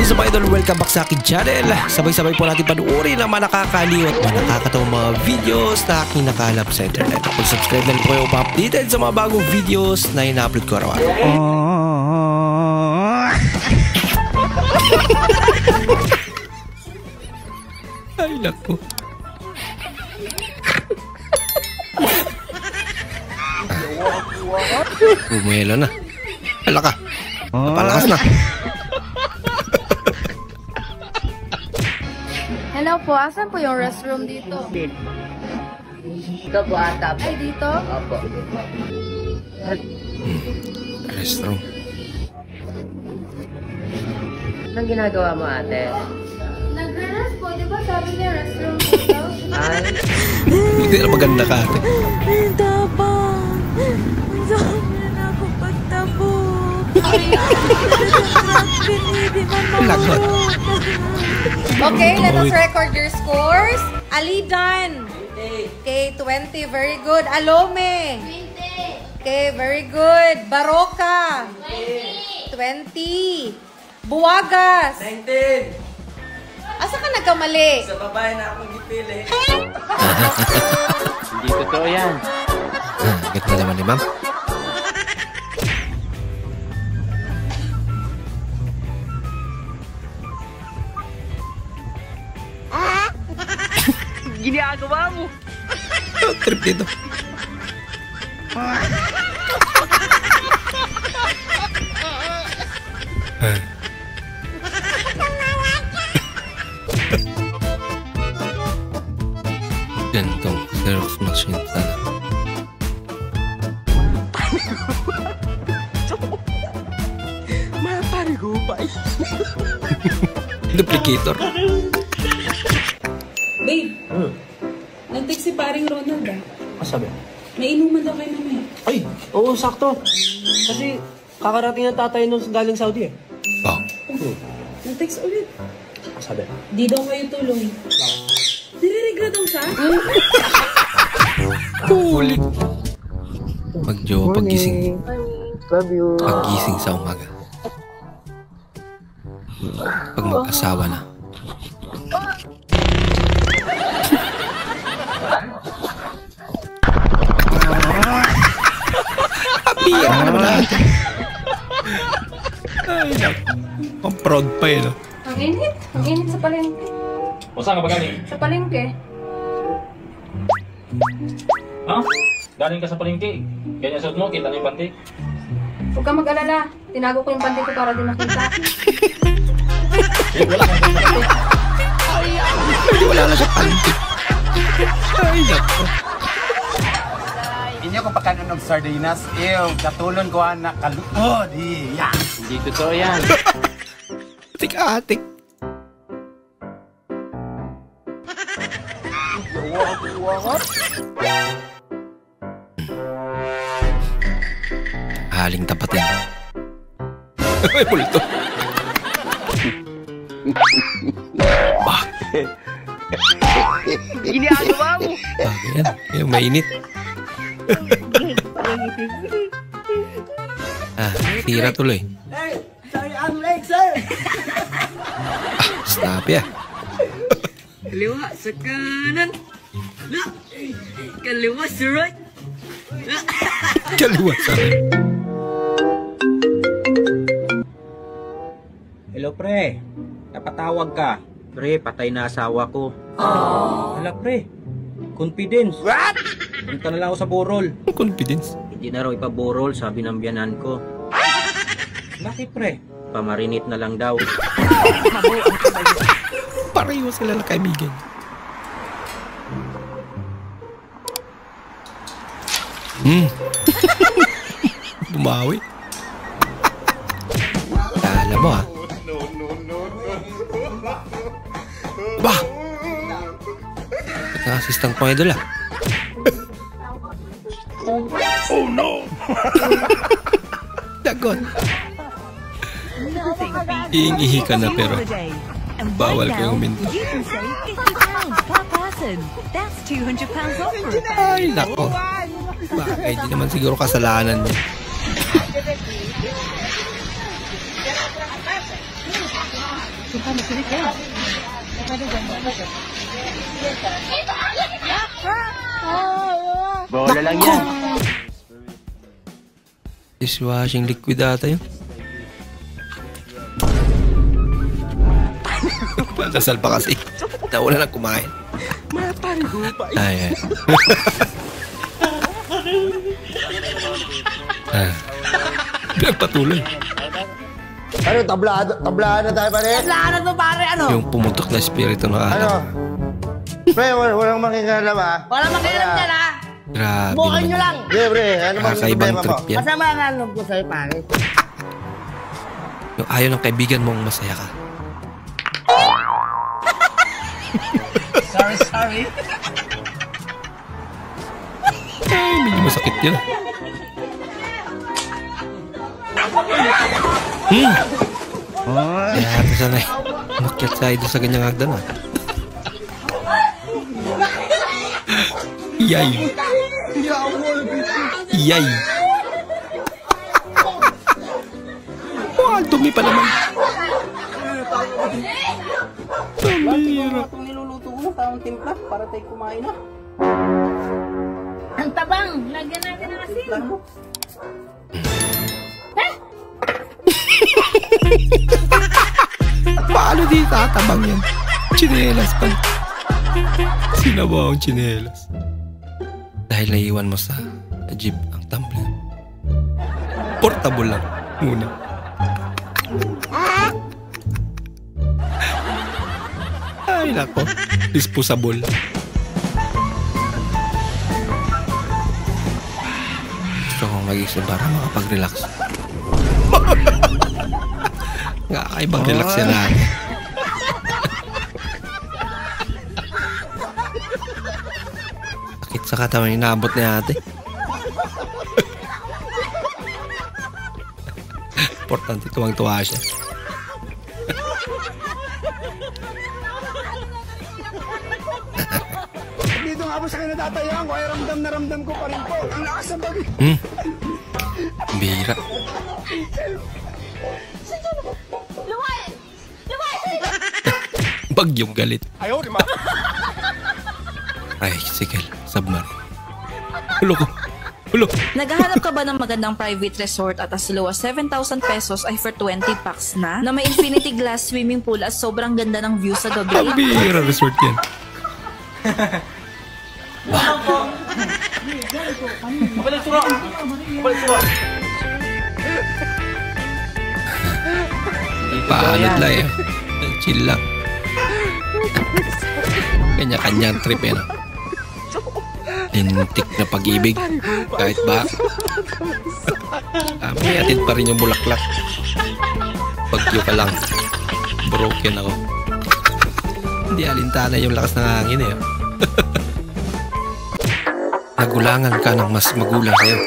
is up, idol? Welcome back sa akin channel. Sabay-sabay po natin panuorin ang mga nakakaliw at mga nakakatawang mga videos na aking nakalap sa internet. Kung subscribe na rin po kayo pa-updated sa mga bagong videos na ina-upload ko araw-araw. Ay, lako. Bumelo na. Hala ka. Napalakas na. Hello po, asan po yung restroom dito? Dito po ata po. Ay, dito? Opo. Restroom. Anong ginagawa mo, ate? Nagre-rest po, di ba sabi niya restroom dito? Ay, Hindi na maganda ka ate. Tapang! Sabi na ako pagtabo! Lagot. Okay, let us record your scores. Alidan. Okay, 20. Very good. Alome. 20. Okay, very good. Baroka. 20. Buwagas. 19! Asa ka nagkamali? Sa babae na akong gipili. hindi totoo yan. Ganda naman ni ma'am. Ginagawa mo! Trip dito. Gantong Xerox machine sana. Maparigupay. Duplicator. Babe, nag-text si paring Ronald Sabi? May inuman daw kayo mamaya. Ay, oo, sakto. Kasi kakarating ng tatay nung galing Saudi eh. Oh. Nag-text ulit. Sabi? Di daw kayo tuloy. Nire-regret daw siya? Huli. Pag-jowa pag-gising. Love you. Pag-gising sa umaga. Pag mag-asawa na. Happy ka naman natin. Ay, naku. Ang proud pa yun. Ang init. Ang init sa palengke. O saan ka ba galing? Sa palengke. Ha? Galing ka sa palengke. Ganyan suot mo, kita na yung panty. Huwag ka mag-alala. Tinago ko yung panty ko para di makita. Eh, wala kang panty. Hindi wala na siya panty. Ay, naku. Inyo kung pagkanon ng sardinas, katulon ko na kaluod. Yan! Hindi totoo yan. Atik-atik. Haling tapatin. Ay, pulito. Bah. Ginagawa mo! Yan. Yung mainit. Tira tuloy. Hey, sorry, I'm late, sir. Stop ya. Kaliwa sa kanan. Kaliwa sa right. Kaliwa sa Hello, pre. Napatawag ka. Pre, patay na asawa ko. Hala, pre. Confidence. What? Punta na lang ako sa burol. confidence. Hindi na raw ipaburol, sabi ng biyanan ko. Bakit, pre? Pamarinit na lang daw. Pareho sila na kaibigan. Bumawi. Kala mo ha. Bah! Naka-assistant ko idol ah. Oh no! Dagon. Iingihi ka na pero bawal kayong minto. That's 200 pounds off for a Ay, nako. Bakit di naman siguro kasalanan niya. Bola lang yan. Dishwashing liquid ata yun. Dasal pa kasi. Nauna na kumain. Ay, ay. Pinagpatuloy. Ano, tablaan na tayo pare? Tablaan na to pare, ano? Yung pumutok na espiritu ng Ano? alam. Pre, walang makikialam ha? Wala makialam dyan ha. Grabe Bukan nyo naman. lang. Hindi pre, ano bang Kakaibang problema mo? trip yan. Masama nga loob ko sa'yo pare. Yung ayaw ng kaibigan mong masaya ka. Sorry. Ay, medyo masakit yun. Kaya ito sanay. Makyat tayo doon sa ganyang hagdan ah. Yay! Yay! Wow, dumi pa naman. Tumira. Itong niluluto ko, parang timpla para tayo kumain na. Ang tabang! Lagyan natin ng asin. Paano di tatabang yan? Chinelas pa. Sinabaw ang chinelas. Dahil naiwan mo sa jeep ang tumbler. Portable lang muna. Ay nako, disposable. Gusto kong magising para makapag-relax. Ibang relax yan natin. Sakit sa katawan, inaabot na ate. Importante tuwang-tuwa siya. Dito nga po sa kinatatayan ko ay ramdam na ramdam ko pa rin po. Ang lakas ng bagay. Bira. Bagyong galit. Ayaw, di ba? Ay, sikil. Submarine. Hulo ko. Hulo. Naghahanap ka ba ng magandang private resort at as low as 7,000 pesos ay for 20 packs na may infinity glass swimming pool at sobrang ganda ng view sa gabi? Ang bira resort yan. Paanod lang eh. Chill lang. Kanya-kanyang trip yan. Lintik na pag-ibig. Kahit ba? May atid pa rin yung bulaklak. Bagyo ka lang. Broken ako. Hindi alintana yung lakas ng hangin eh. Nagulangan ka ng mas magulang sa'yo.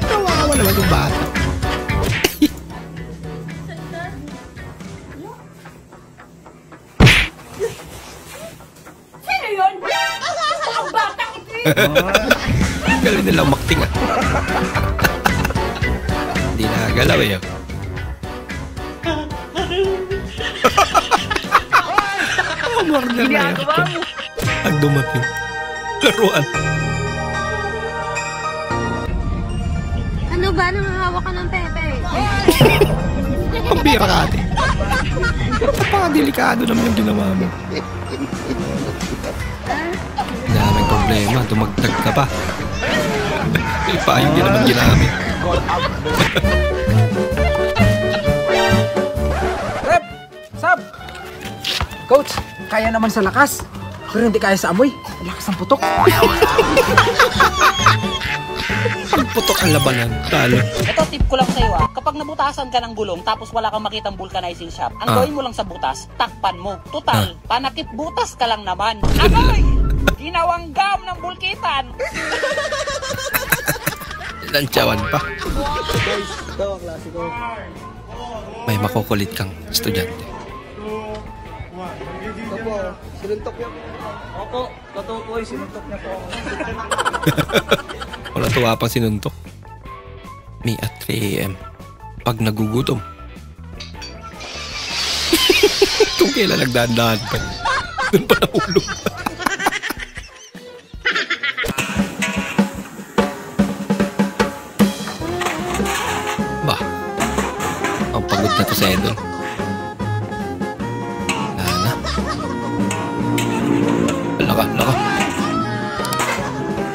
Kawawa naman yung bata. Sino yun? Ang batang ito yun! Galing nila umakting ah. Hindi nakagalaw eh. Warner na yan. Ang dumating. Laruan. Ano ba? Nangahawak ka ng pepe? Pambira ka ate. Napaka-delikado naman yung ginawa mo. Daming problema. Dumagdag ka pa. Ipayong din naman ginamit. Rep! Sab! Coach, kaya naman sa lakas. Pero hindi kaya sa amoy. Ang lakas ng putok. Pag putok ang labanan, talo. Ito tip ko lang sa'yo kapag nabutasan ka ng gulong tapos wala kang makitang vulcanizing shop, ang gawin mo lang sa butas, takpan mo. Total, panakip butas ka lang naman. Amoy! Ginawang gam ng bulkitan. Lantsawan pa. Guys, ito ang klase ko. May makukulit kang estudyante. Ito po, sinuntok niya po. Opo, totoo po, sinuntok niya po ako. Wala tuwa pang sinuntok. Me at 3 AM. Pag nagugutom. Kung kailan nagdaan-daan pa. Doon pa nahulog. Bah. Ang pagod na to sa Idol. Laka.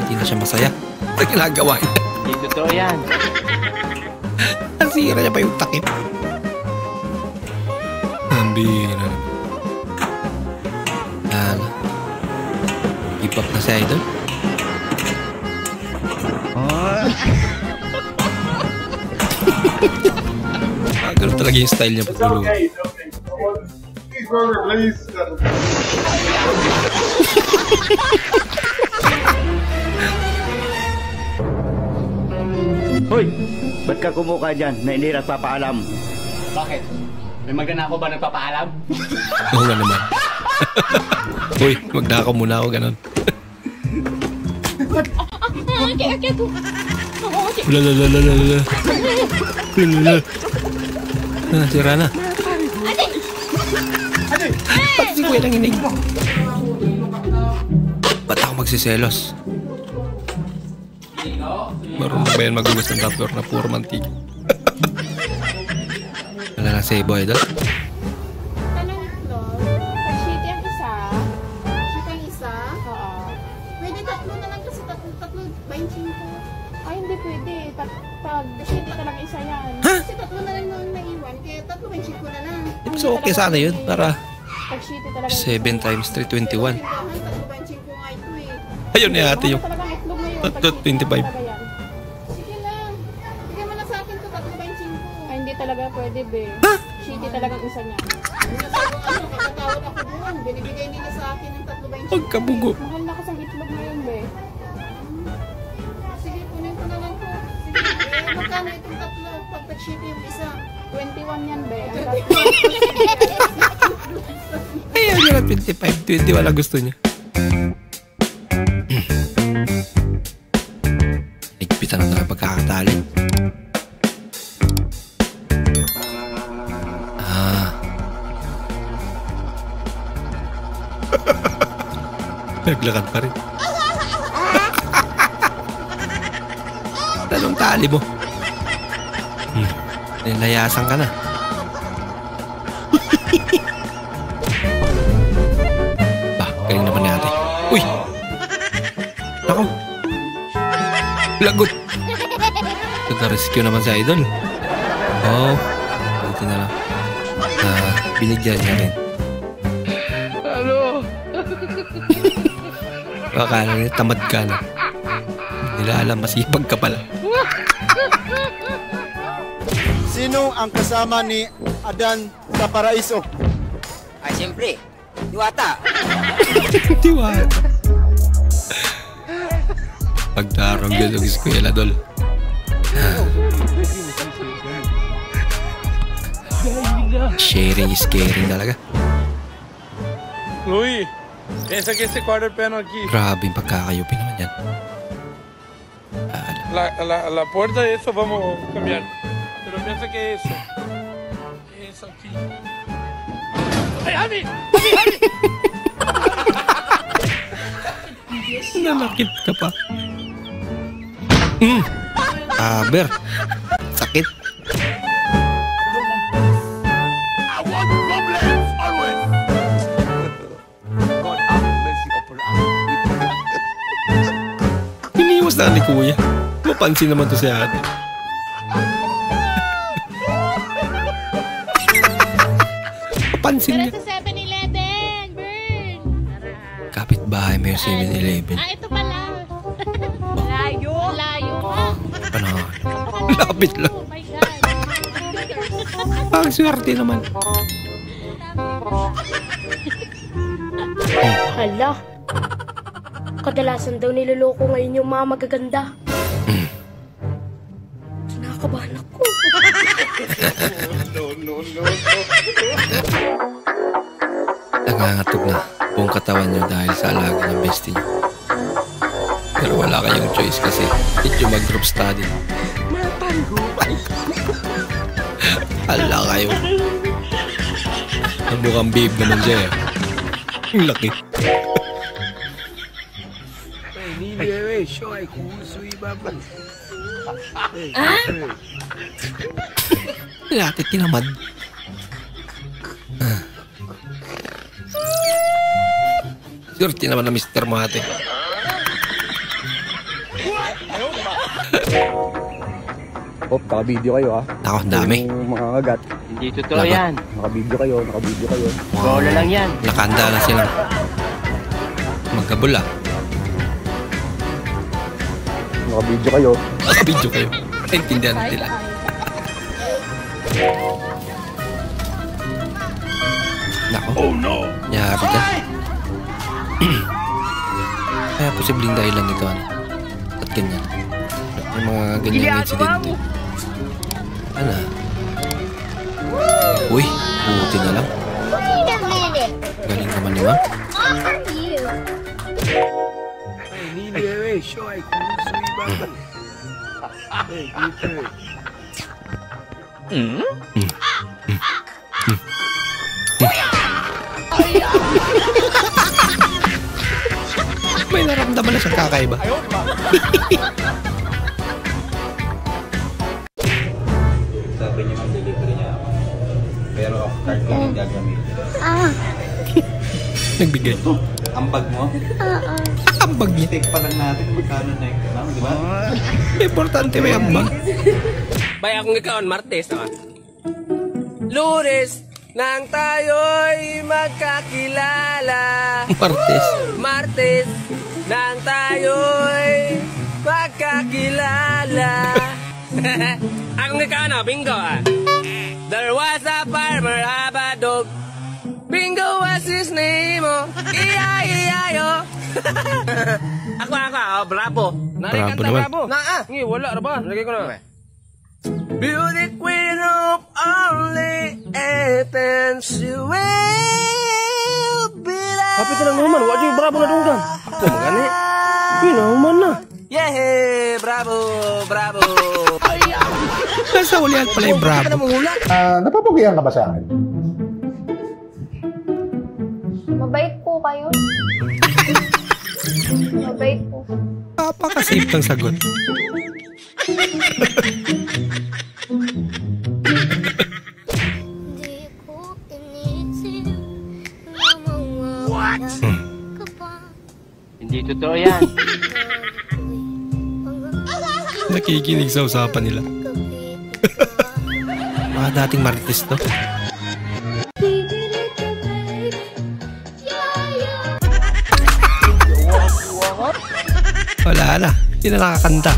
Hindi na siya masaya sa ginagawa niya. Hindi totoo yan. Nasira niya pa yung takip. Ang bihira. Give up na si Idol. Ganun talaga yung style niya patulog. Cheeseburger, please. Hoy! Ba't ka kumuka dyan na hindi nagpapaalam? Bakit? May magana ako ba nagpapaalam? Oo nga naman. Uy, magdakaw muna ako ganun. Lalalala. Sira na. Pati si Kuya nanginig. Ba't ako magsiselos? Marunong ba yan magugas ng tapor na puro mantika? Wala na si Boy doon. Tanong itlog. Pag-shitty ang isa. Shitty ang isa? Oo. Pwede tatlo na lang kasi tatlo benching ko. Ay, hindi pwede. Pag-shitty talaga isa yan. Kasi tatlo na lang nang naiwan. Kaya tatlo benching ko na lang. So okay sana yun para Pag-shitty talaga 7 times 3, 21. tatlo benching ko nga ito eh. Ayun na yata yung Talagang itlog na yun. 25. Sige lang. Bigyan mo na sa akin to tatlo benching ko. Ay, hindi talaga pwede, be. Shitty talagang isa niya. Kakatawad ako doon. Binibigay nila sa akin ng tatlo benching. Pagkabugo. Mahal na kasang itlog ngayon, be. Sige, kunin ko na lang to. Sige, magkano itong tatlo? Pag pag-shitty yung isa. 21 yan, be. Ang tatlo. Ayaw niya na 25, 20 wala gusto niya. Higpitan na talaga pagkakatali. Naglakad pa rin. Talong tali mo. Nilayasan ka na. Galing naman ni ate. Uy! Ako! Lagot! Nag-rescue naman si Idol. Oh, buti na lang. Binigyan niya rin. Ano? Akala niya, tamad ka na. Hindi nila alam, masipag ka pala. Sino ang kasama ni Adan sa paraiso? Ay, siyempre. Diwata. Diwata. Pagdarong yun ang eskwela, Dol. Sharing is caring talaga. Louis, piensa que ese cuadro piano aquí. Grabe yung pagkakayupi naman yan. La puerta de eso vamos a cambiar. Pero piensa que eso. Es aquí. ¡Ay, Javi! ¡Javi! Nanakit ka pa. Aber. Sakit. I want problems always. God have mercy upon us. Iniwas na ni Kuya. Mapansin naman to si ate. Mapansin niya. Sa 7-Eleven, burn! Kapit-bahay may 7-Eleven. Ah, ito pala. Layo. Layo. Ano? Lapit lang. Oh my God. Ang swerte naman. Hala. Kadalasan daw niloloko ngayon yung mga magaganda. Kinakabahan ako. No. Nangangatog na buong katawan nyo dahil sa alaga ng bestie nyo. Pero wala kayong choice kasi medyo mag-group study. Hala kayo. Mukhang babe naman siya eh. Ang laki. Laki tinamad. Surti naman na Mr. Mate. Oh, naka-video kayo ha. Ako, dami. Yung makakagat. Hindi totoo yan. Naka-video kayo. Bola lang yan. Nakanda na sila. Magkabula. Naka-video kayo. Naka-video kayo. Intindihan nila. Nako. Oh no! Yari ka. Kaya posibleng dahilan nito ano. At ganyan. May mga ganyan insidente. Ano? Uy, buti na lang. Galing naman ni Ma'am. May naramdaman na siyang kakaiba. Sabi niya mag-delivery niya ako. Pero card ko yung gagamitin. Nagbigay. Ambag mo? Ambag niya. Take pa lang natin magkano na yung di ba? Importante may ambag. Bay akong ikaw, Martes naman. Lunes nang tayo'y magkakilala. Martes nang tayo'y magkakilala. Akong ikaw na, bingo ah. There was a farmer, have a dog. Bingo was his name, oh. Iya-iya-yo. Ako, oh, bravo. Bravo naman. Wala na ba? Lagay ko na. Beauty queen of only Athens, you will be there. Kapit lang naman, wala yung bravo na dunggan. Ako magani. Pinahuman na. Yeah, bravo, bravo. Nasa ulihan pala yung bravo. Napapagihan ka ba sa akin? Mabait po kayo. Mabait po. Napaka-safe ng sagot. What? Hindi totoo yan. Nakikinig sa usapan nila. Mga dating marites to. Wala na. Hindi na nakakanta.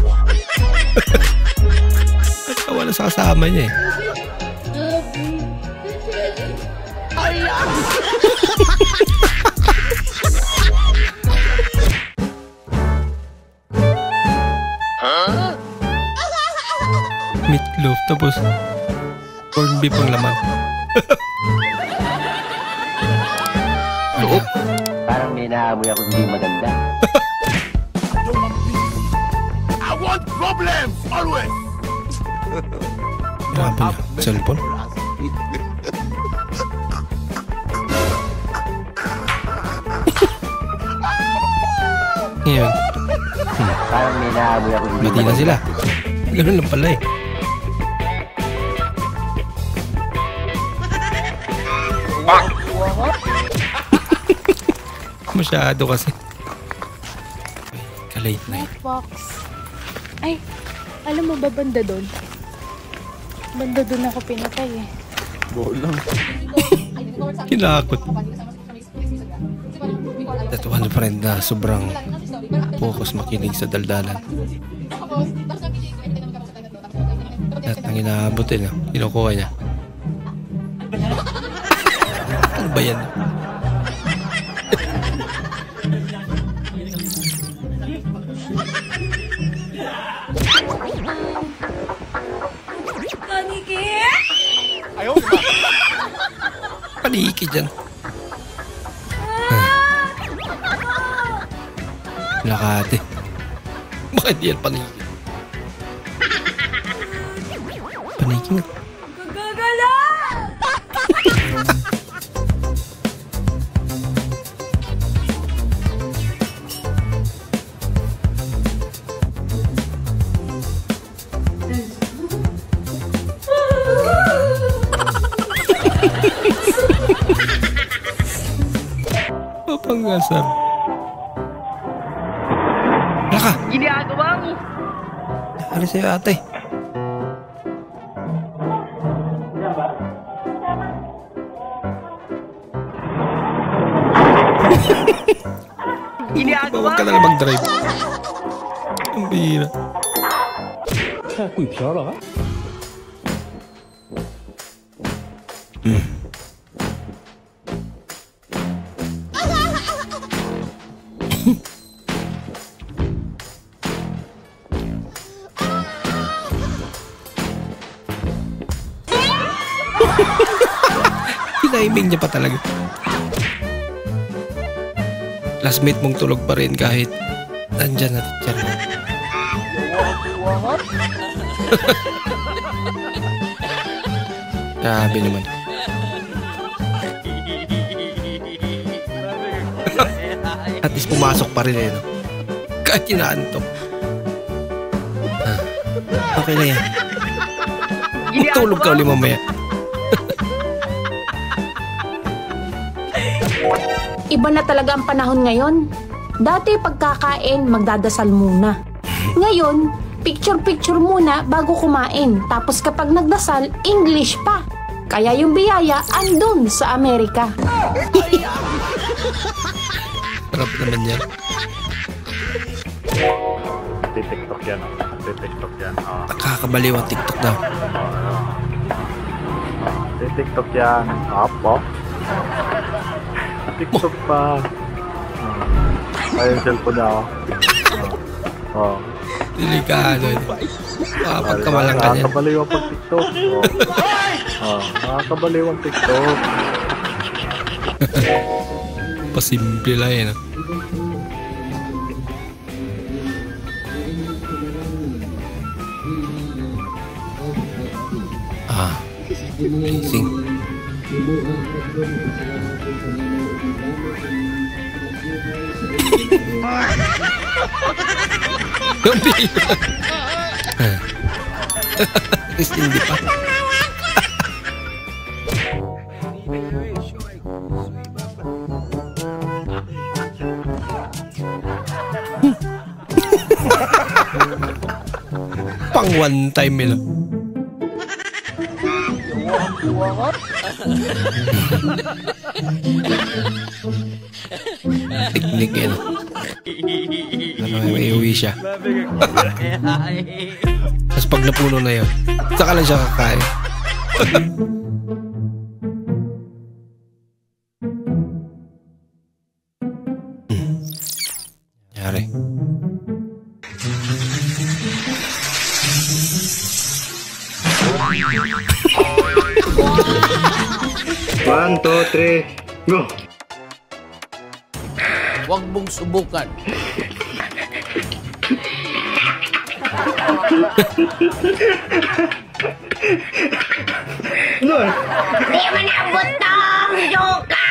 Wala sa kasama niya eh. Meatloaf tapos corned beef ang laman. Parang may naamoy ako hindi maganda. I want problems always. Grabe na. Cellphone. Ngayon. Parang may naamoy ako hindi Mati na sila. Ganun lang pala eh. Masyado kasi. Kalate na yun. Box. Ay, alam mo ba banda doon? Banda doon ako pinatay eh. Bolang. Kinakot. That one friend na sobrang focus makinig sa daldalan. At ang inaabot eh, kinukuha niya. Ano ba yan? Paniki! Ayaw, Paniki dyan. Lakate. Bakit yan paniki? Panay king. Gagala! Papanggasar. Laka! Ginagawa mo! Ano sa'yo ate? Ginagawa Huwag ka na lang mag-drive. Ang bihira. Tinaiming niya pa talaga. Lastmate mong tulog pa rin kahit nandyan na teacher mo. Grabe naman. At least pumasok pa rin eh, no? Kahit inaantok. Okay na yan. Tulog ka ulit mamaya. Iba na talaga ang panahon ngayon. Dati pagkakain, magdadasal muna. Ngayon, picture-picture muna bago kumain. Tapos kapag nagdasal, English pa. Kaya yung biyaya andun sa Amerika. Sarap naman yan. TikTok yan. TikTok yan. Nakakabaliw ang TikTok daw. TikTok yan. Apo. TikTok pa. Ayun, cellphone na ako. Delikado. Pagkamalang ka niyan. Nakakabaliw ang pag-TikTok. Nakakabaliw ang TikTok. Pasimple lang yan. Amazing. Gambira. Is hindi pa. Pang one time nila. Teknik yan. May uwi siya. Tapos pag napuno na yun, saka lang siya kakain. Yari. One, two, three, go! Huwag mong subukan. Doon! Di man abot tong suka!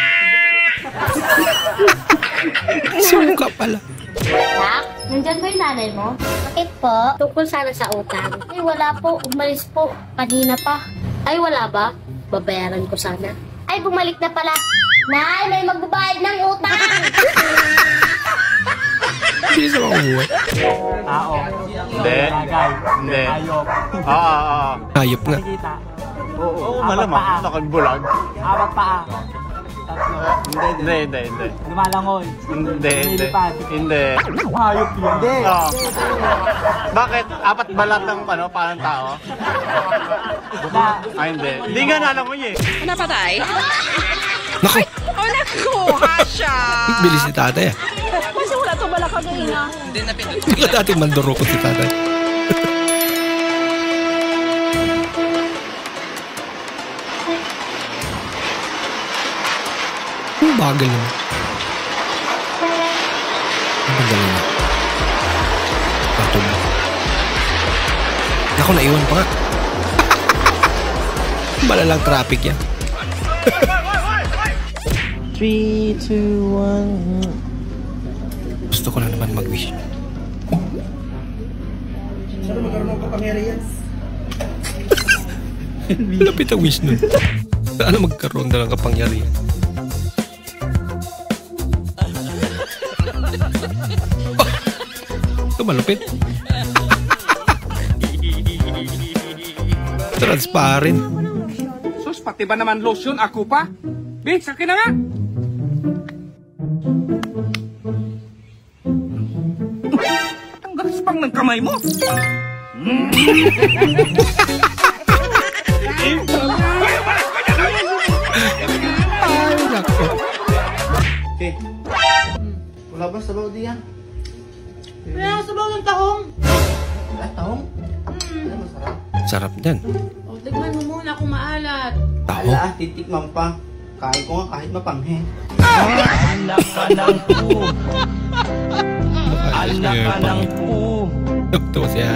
Suka pala. Nak, nandyan ba yung nanay mo? Bakit po? Tungkol sana sa utang. Ay, wala po. Umalis po. Kanina pa. Ay, wala ba? Babayaran ko sana. Ay, bumalik na pala. Nay, may magbabayad ng utang! Hindi sa mga umuwi. Hindi. Hindi. Hayop nga. Oo, malamang. Nakagbulag. Apat paa. Hindi. Lumalangoy. Hindi. Hayop yun. Hindi. Bakit? Apat balat ng parang tao? Ay, hindi. Hindi nga nalangoy eh. Napatay? Naku! Nakuha siya! Bilis ni tatay ah. Kasi wala ito bala kanina. Hindi na pinag- Hindi ka dati mandurukot si tatay. Ang bagal naman. Ang bagal naman. Naku, naiwan pa nga. Malalang traffic yan. 3, 2, 1. Gusto ko lang naman mag-wish. Sana magkaroon ng kapangyarihan. Lapit ang wish nun. Sana magkaroon na ng kapangyarihan. Ito malupit. Transparent. Sus, pati ba naman lotion? Ako pa? Be, sakin na nga! Ang gaspang ng kamay mo! Ay, nako. Okay. Wala ba sabaw diyan? Wala sabaw ng tahong. Tahong? Masarap. Sarap yan. O, tignan mo muna kung maalat. Taho. Ala, titikman pa. Kain ko nga kahit mapanghe. Anak ka ng po. Anak ka ng po. Ito siya.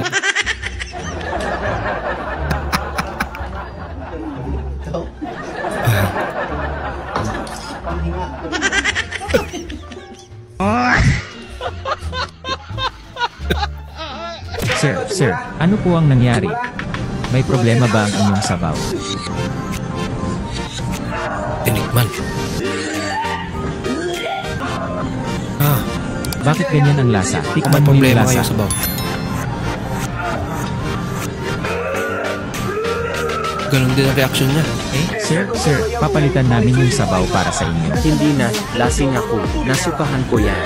Sir, ano po ang nangyari? May problema ba ang inyong sabaw? Tinikman. Bakit ganyan ang lasa? May Tikman mo yung problema lasa. kayo sabaw. Ganon din ang reaction niya. Sir, papalitan namin yung sabaw para sa inyo. Hindi na, lasing ako. Nasukahan ko yan.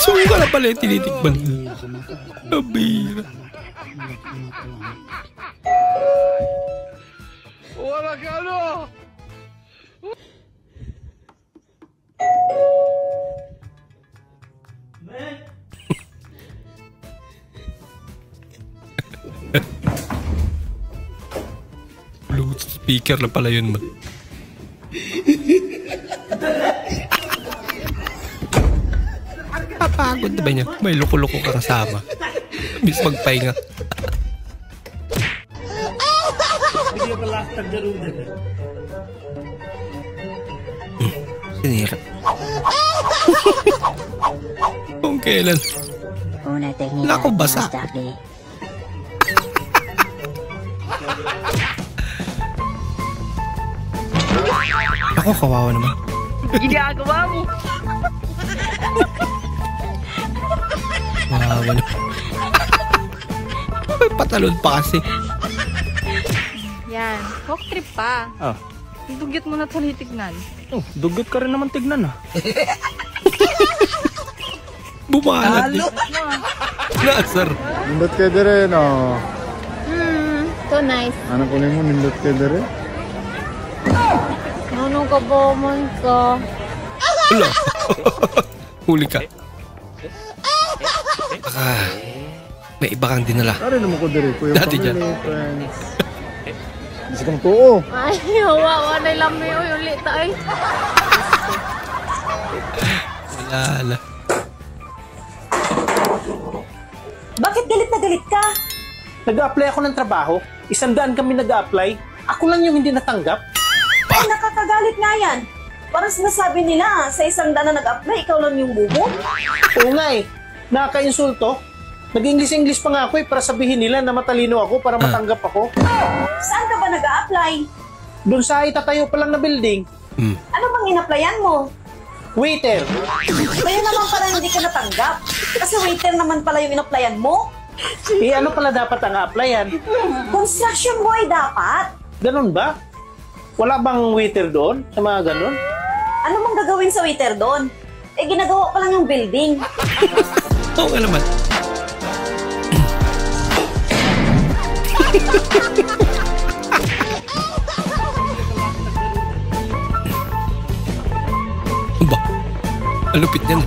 So, ka na pala yung tinitikman. Abira. Wala ka ano! Bluetooth speaker na pala yun, man. Papagod na ba niya? May loko-loko ka kasama. Bis magpahinga. Sinira. Kung kailan. Naku, basa. Ako, kawawa naman. Ginagawa mo. Kawawa naman. May patalon pa kasi. Yan. Walk trip pa. Ah. Dugyot mo na tinitignan. Oh, dugyot ka rin naman tignan ah. Bumalat din. Nasar. Nindot ka dire, no? So nice. Ano ko mo, nindot ka dire? Ano ka ba man ka? Wala. Huli ka. May iba kang dinala. Ari naman ko dire, kuya. Dati dyan. Bisa kang tuo. Ay, hawa na lami o yung lita ay. Wala. Bakit galit na galit ka? Nag-a-apply ako ng trabaho. 100 kami nag-a-apply. Ako lang yung hindi natanggap. Ay, nakakagalit nga yan. Parang sinasabi nila, sa 100 na nag-apply, ikaw lang yung bubo. Oo nga eh. Nakaka-insulto. Nag-English pa nga ako eh para sabihin nila na matalino ako para matanggap ako. Saan ka ba nag-a-apply? Doon sa itatayo pa lang na building. Ano bang in-applyan mo? Waiter. Kaya naman pala hindi ka natanggap. Kasi waiter naman pala yung in-applyan mo. Eh ano pala dapat ang applyan? Construction boy dapat. Ganun ba? Wala bang waiter doon sa mga ganun? Ano mang gagawin sa waiter doon? Eh ginagawa pa lang yung building. Oo nga naman. Ba? Alupit yan.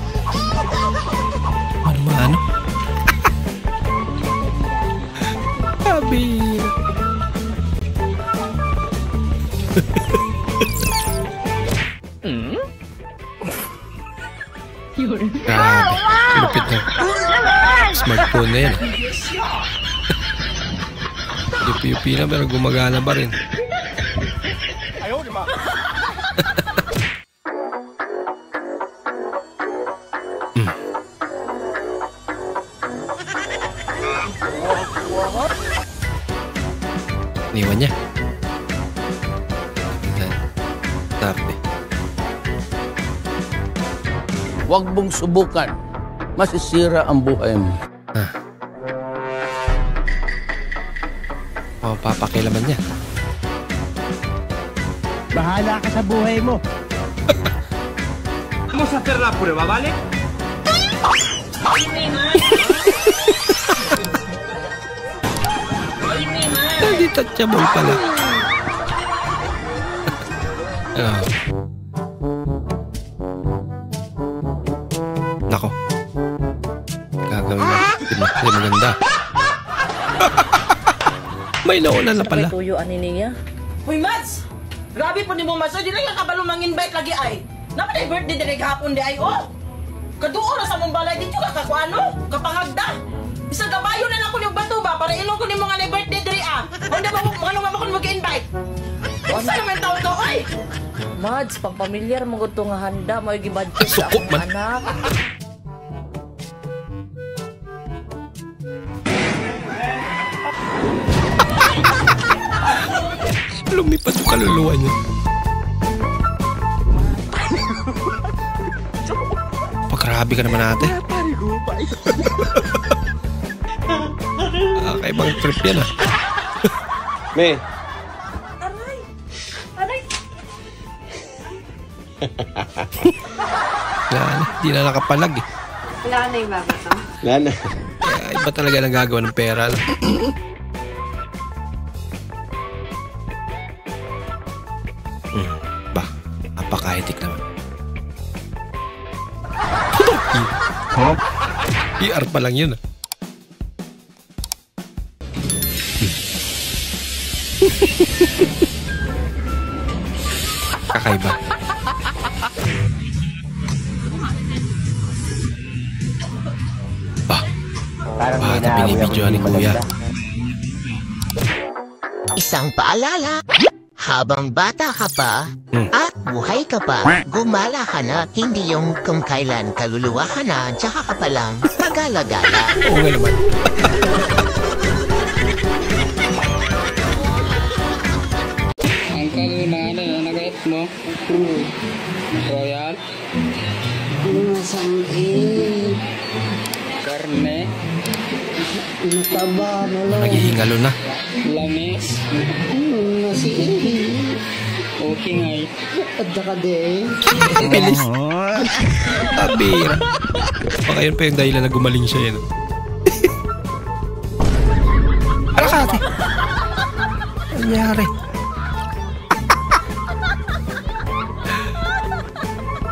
Ano? Sabi. Grabe. Lupit na. Smartphone na yan. Yupi-yupi na pero gumagana pa rin. Ayaw, di ba? Iniwan niya. Tarde. Huwag mong subukan. Masisira ang buhay mo. Papakilaman niya. Bahala ka sa buhay mo. Vamos a hacer la prueba, ¿vale? Hindi touchable pala. Nako. Gagawin mo. Hindi maganda. May nauna na pala. Tuyo ani niya. Uy, Mads! Grabe po ni mo, Mads. Di lang kabalo mang-invite lagi ay. Naman ay birthday din hapon di ay, oh. Kaduo na sa mong balay dito ka kakuano? Kapangagda. Bisa gabayo na lang ko yung bato ba para ilong ko ni mga na birthday diri ah. Hindi ba mo mag-invite? Unsa naman taon to, oy? Mads, pang pamilyar mo gud nga handa mo gibudget sa akong anak. Lumipad yung kaluluwa niya. Pagkarabi ka naman ate. Kaibang trip yan ah. Me. Aray! Aray! Di na nakapalag eh. Wala na yung baba to. Wala na. Iba talaga nang gagawa ng pera. Napaka-high-tech naman. ER pa lang yun. Kakaiba. Bata binibidyoan ni Kuya. Isang paalala. Habang bata ka pa at buhay ka pa, gumala ka na, hindi yung kung kailan kaluluwa ka na, tsaka ka palang magala-gala. Oo nga naman. Ang kalunaan na nagait mo? Royal? Masangin. Karne? Mataba na lang. Naghihingalo na. Lamis? Nasiihi. Okay ngay. At saka din. Bilis. Tabira. Baka yun pa yung dahilan na gumaling siya yan. Ano ka ate? Ano nangyari?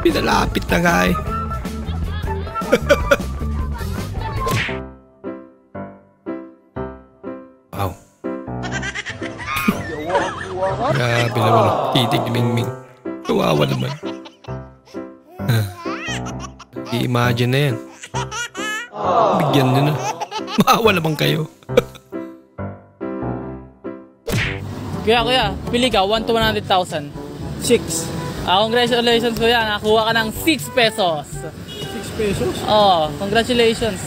Pinalapit na nga eh. Wow. Grabe naman. Titig ni Mingming. Kawawa naman. I-imagine na yan. Bigyan nyo na. Maawa naman kayo. Kuya, pili ka, 1 to 100,000. 6. Congratulations kuya, nakakuha ka ng 6 pesos. 6 pesos? Oo, congratulations.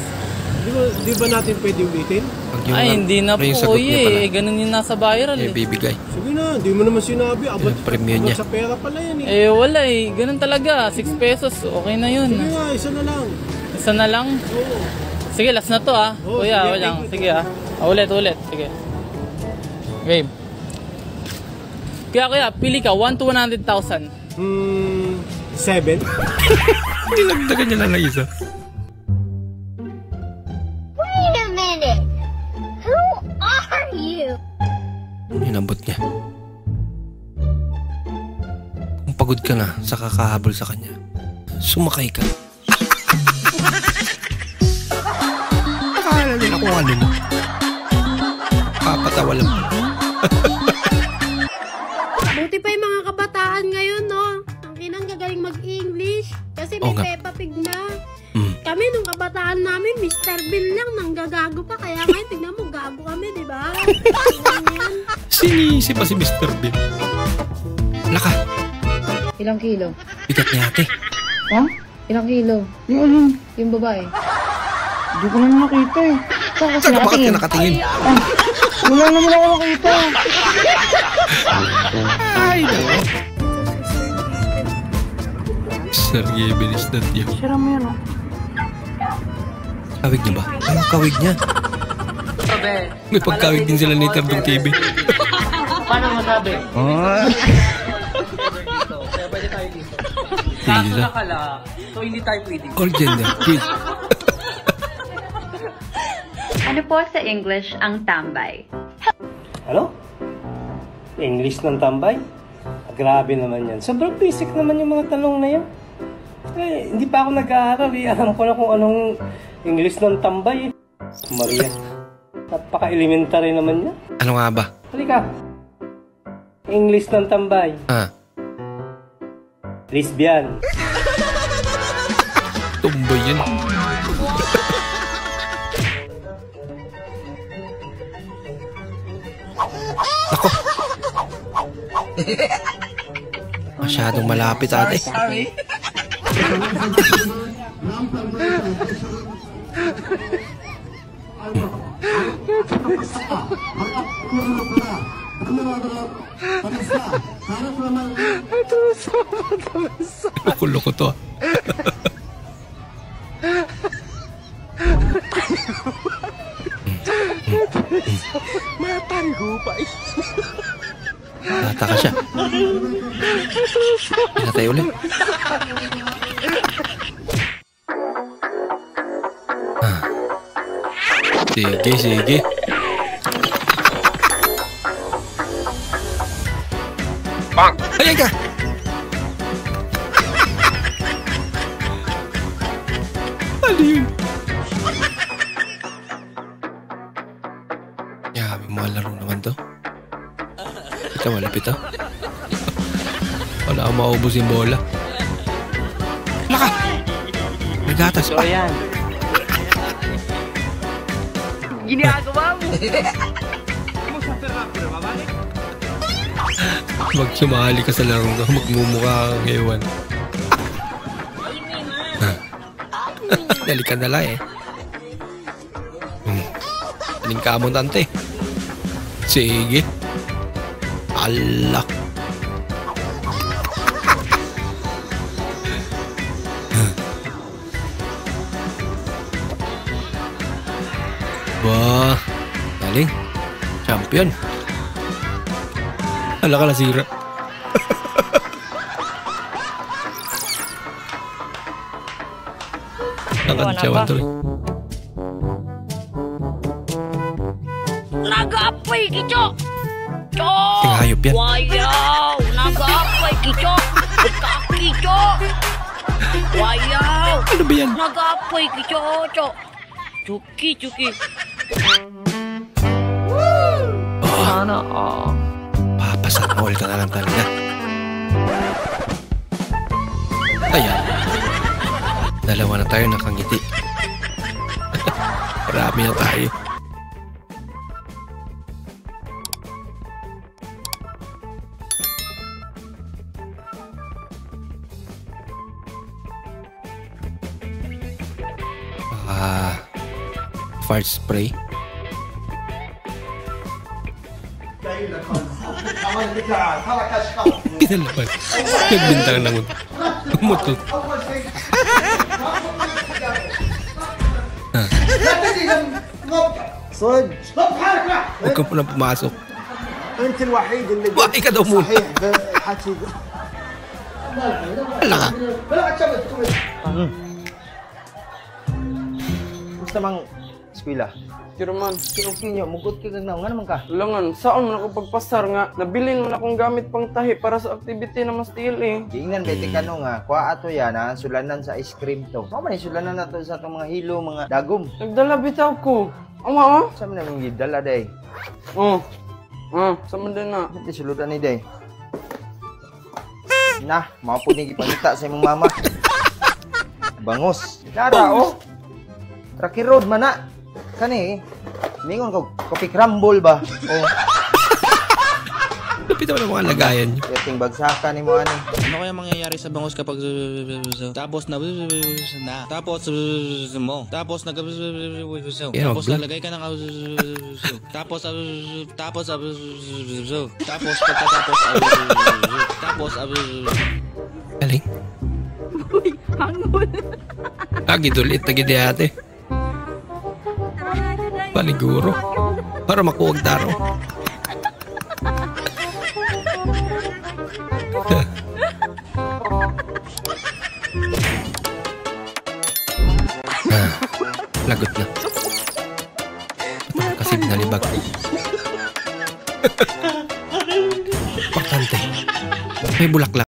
Di ba natin pwede ulitin? Ay, hindi na po kuya eh. Ganun yung nasa viral eh. Bibigay. Sige na, di mo naman sinabi. Abot niya. Sa pera pala yan eh. Wala eh. Ganun talaga. 6 pesos. Okay na yun. Sige nga, isa na lang. Isa na lang? Oo. Sige, last na to ah. Kuya, wala. Sige ah. Ulit. Sige. Game. Kuya, pili ka. 1 to 100,000. 7. Dilagdagan niya lang na isa. Wait a minute. Who are you? Inabot niya. Kung pagod ka na sa kakahabol sa kanya, sumakay ka. Akala nila kung ano na. Papatawa lang. Buti pa yung mga kabataan ngayon, no? Ang inang gagaling mag-English. Kasi may Peppa Pig na. Kami nung kabataan namin, Mr. Bean lang, nanggagago pa, kaya ngayon, tignan mo, gago kami, di ba? Sinisi pa si Mr. Bean. Laka. Ilang kilo? Bigat niya ate. Ha? Ilang kilo? Yung babae. Hindi ko naman nakita eh. Saan kasi Bakit ka nakatingin? nakatingin? Wala naman ako nakita. Ay, naku. Sergey Benisdatyev. Sira mo yan, oh. Kawig niya ba? Ay, yung kawig niya. May pagkawig din sila ni Terdong TV. Paano masabi? Kaya pwede tayo dito. Kaso nakala, so hindi tayo pwede. All gender, please. Ano po sa English ang tambay? Ano? English ng tambay? Grabe naman yan. Sobrang basic naman yung mga tanong na yan. Eh, hindi pa ako nag-aaral eh. Alam ko na kung anong English ng tambay eh. Maria. Napaka-elementary naman yan. Ano nga ba? Halika. English ng tambay. Lesbian. Tumboy yan. Ako. Masyadong malapit ate. Sorry. Loko-loko to. Bata ka siya. Pinatay ulit. Sige, sige. Bang! Ayan ka! Ano yun? Yabi mo, laro naman to. Ito, malapit to. Wala akong maubos yung bola. Laka! May gatas pa. So, yan. Ginagawa mo! Wag sumali ka sa larong ka, magmumukha kang ewan. Dali ka na lang eh. Aling ka mo tante. Sige. Alak. Bah, galing. Champion. Ala ka nasira. Nakadyawan tuloy. Nag-apoy, Kicho! Cho! Hayop yan. Wayaw! Nag-apoy, Kicho! Kicho! Wayaw! Ano ba yan? Nag-apoy, Kicho! Cho! Chuki, chuki. Sana papasana all ka na lang talaga. Ayan. Dalawa na tayo nakangiti. Marami na tayo. Fart spray. Pinalaban. Nagbintang lang motor. صد Huwag ka muna pumasok. انت الوحيد اللي Why ka daw muna? صحيح بالحكي Wala ka. Gusto mang eskwela? Pero man, Kinyo, mugot ka nga naman ka. langan, saan man ako pagpasar nga, nabilin man akong gamit pang tahi para sa activity na mas tiil eh. Tingnan, bete ka no nga, kuha ato yan ha, sulanan sa ice cream to. Mama, sulanan na to sa itong mga hilo, mga dagom. Nagdala bitaw ko. Ama oh? Saan mo namin gidala, day? Oh. Saan din na? Hindi sulutan ni day. Nah, mapo ni ipangita sa imong mama. Bangos. Lara, oh. Rocky Road man na. Kani, mingon ko, kopi crumble ba? Oh. Lapit naman ang mga lagayan niyo. Yating bagsakan ni mo, ani. Ano kaya mangyayari sa bangus kapag tapos na tapos mo tapos tapos lalagay ka ng tapos Galing. Uy, hangol. Lagi tulit na gini ate. Paniguro. Para makuwag taro. Lagot na. Kasib na libag. Importante. May bulaklak.